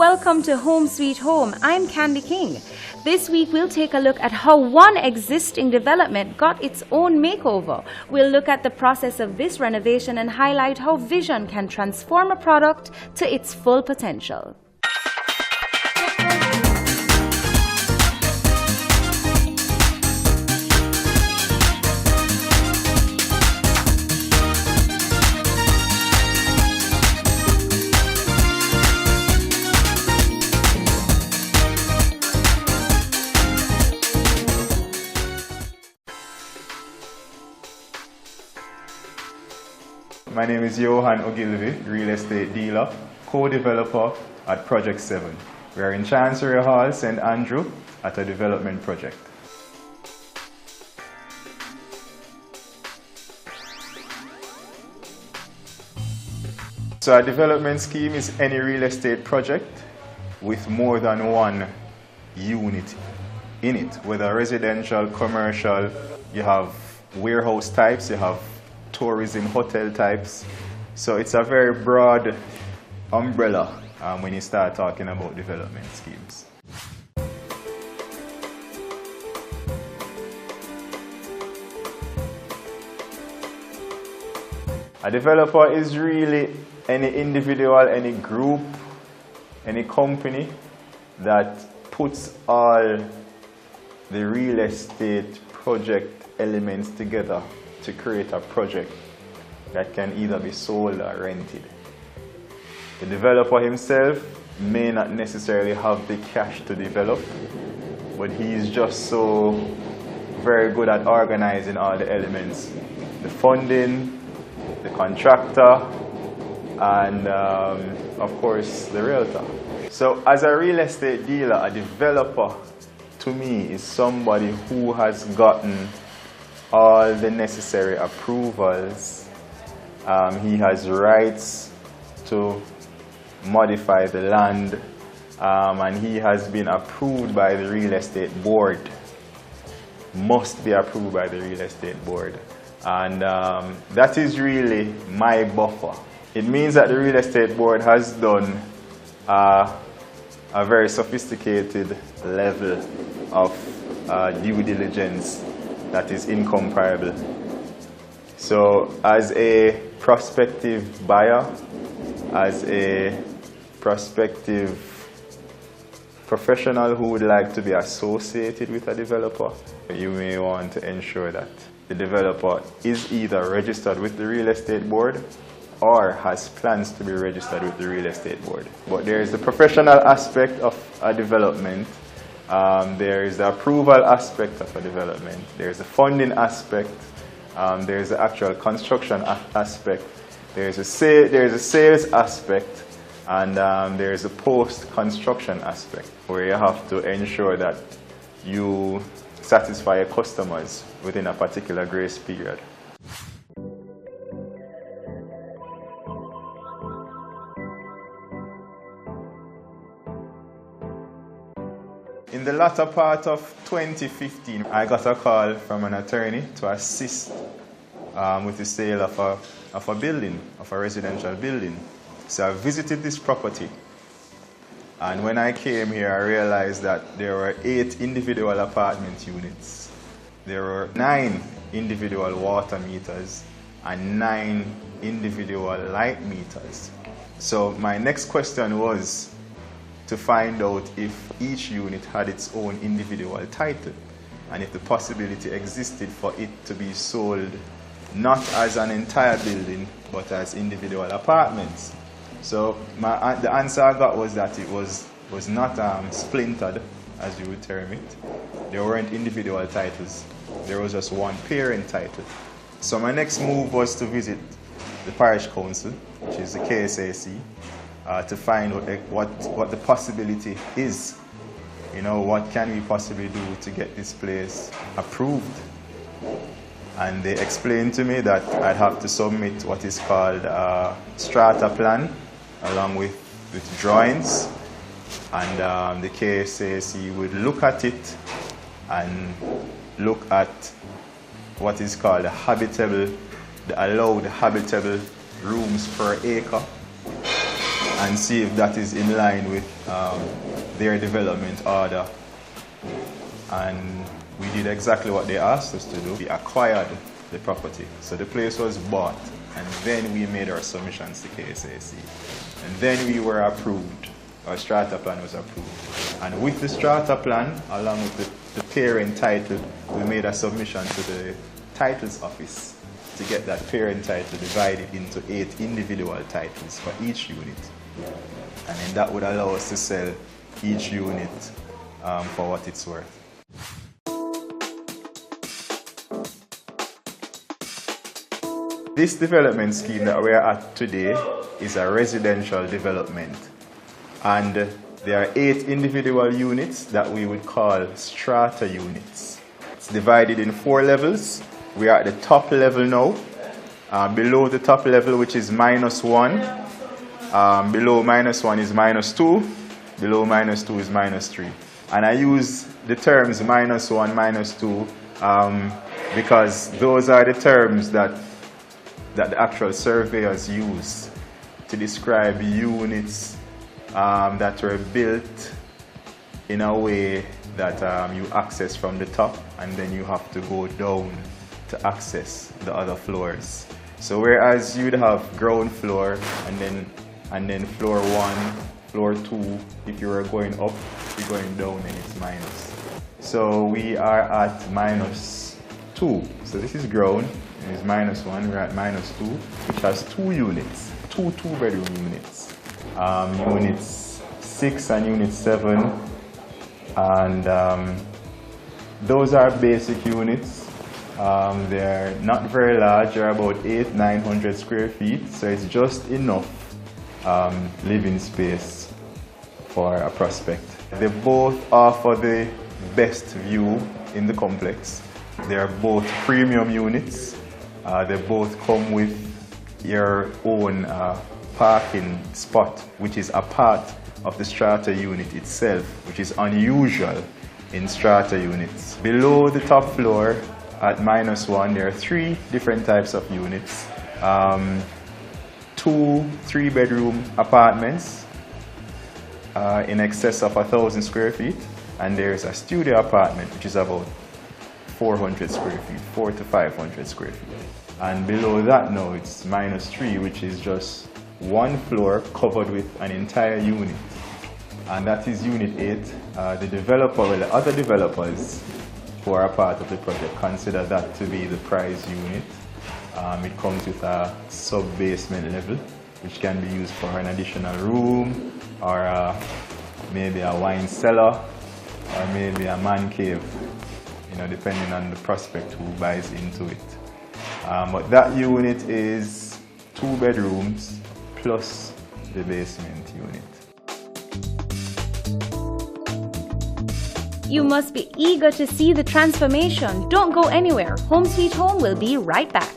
welcome to Home Sweet Home. I'm Candy King. This week we'll take a look at how one existing development got its own makeover. We'll look at the process of this renovation and highlight how vision can transform a product to its full potential. My name is Johan Ogilvy, real estate dealer, co-developer at Project 7. We are in Chancery Hall, St. Andrew, at a development project. So a development scheme is any real estate project with more than one unit in it, whether residential, commercial, you have warehouse types, you have tourism hotel types. So it's a very broad umbrella when you start talking about development schemes. A developer is really any individual, any group, any company that puts all the real estate project elements together to create a project that can either be sold or rented. The developer himself may not necessarily have the cash to develop, but he is just so very good at organizing all the elements. The funding, the contractor, and of course the realtor. So as a real estate dealer, a developer to me is somebody who has gotten all the necessary approvals. He has rights to modify the land, and he has been approved by the real estate board. Must be approved by the real estate board. And that is really my buffer. It means that the real estate board has done a very sophisticated level of due diligence that is incomparable. So as a prospective buyer, as a prospective professional who would like to be associated with a developer, you may want to ensure that the developer is either registered with the real estate board or has plans to be registered with the real estate board. But there is the professional aspect of a development. There is the approval aspect of a development. There is the funding aspect. There is the actual construction aspect. There is a sales aspect, and there is a post-construction aspect where you have to ensure that you satisfy your customers within a particular grace period. In the latter part of 2015, I got a call from an attorney to assist with the sale of a building, of a residential building. So I visited this property, and when I came here, I realized that there were 8 individual apartment units. There were 9 individual water meters and 9 individual light meters. So my next question was to find out if each unit had its own individual title and if the possibility existed for it to be sold not as an entire building but as individual apartments. So the answer I got was that it was not splintered, as you would term it. There weren't individual titles. There was just one parent title. So my next move was to visit the parish council, which is the KSAC, to find what the possibility is. You know, what can we possibly do to get this place approved? And they explained to me that I'd have to submit what is called a strata plan along with drawings, and the KSAC would look at it and look at what is called the allowed habitable rooms per acre, and see if that is in line with their development order. And we did exactly what they asked us to do. We acquired the property. So the place was bought, and then we made our submissions to KSAC. And then we were approved. Our strata plan was approved. And with the strata plan, along with the parent title, we made a submission to the titles office to get that parent title divided into 8 individual titles for each unit. And then that would allow us to sell each unit for what it's worth. This development scheme that we are at today is a residential development. And there are 8 individual units that we would call strata units. It's divided in 4 levels. We are at the top level now. Below the top level, which is -1. Below -1 is -2. Below -2 is -3. And I use the terms -1, -2 because those are the terms that the actual surveyors use to describe units that were built in a way that you access from the top, and then you have to go down to access the other floors. So whereas you'd have ground floor and then floor 1, floor 2, if you were going up, you're going down and it's minus. So we are at -2. So this is ground, and it's -1, we're at -2, which has 2 units, 2 2-bedroom units. Units 6 and unit 7, and those are basic units. They're not very large, they're about 800-900 square feet, so it's just enough living space for a prospect. They both offer the best view in the complex. They are both premium units. They both come with your own parking spot, which is a part of the strata unit itself, which is unusual in strata units. Below the top floor at -1, there are 3 different types of units. 2 3-bedroom apartments in excess of 1,000 square feet, and there's a studio apartment, which is about 400 square feet, 400 to 500 square feet. And below that now it's -3, which is just 1 floor covered with an entire unit. And that is unit 8. The developer, well, the other developers who are a part of the project consider that to be the prize unit. It comes with a sub-basement level, which can be used for an additional room, or maybe a wine cellar, or maybe a man cave, you know, depending on the prospect who buys into it. But that unit is 2 bedrooms plus the basement unit. You must be eager to see the transformation. Don't go anywhere. Home Sweet Home will be right back.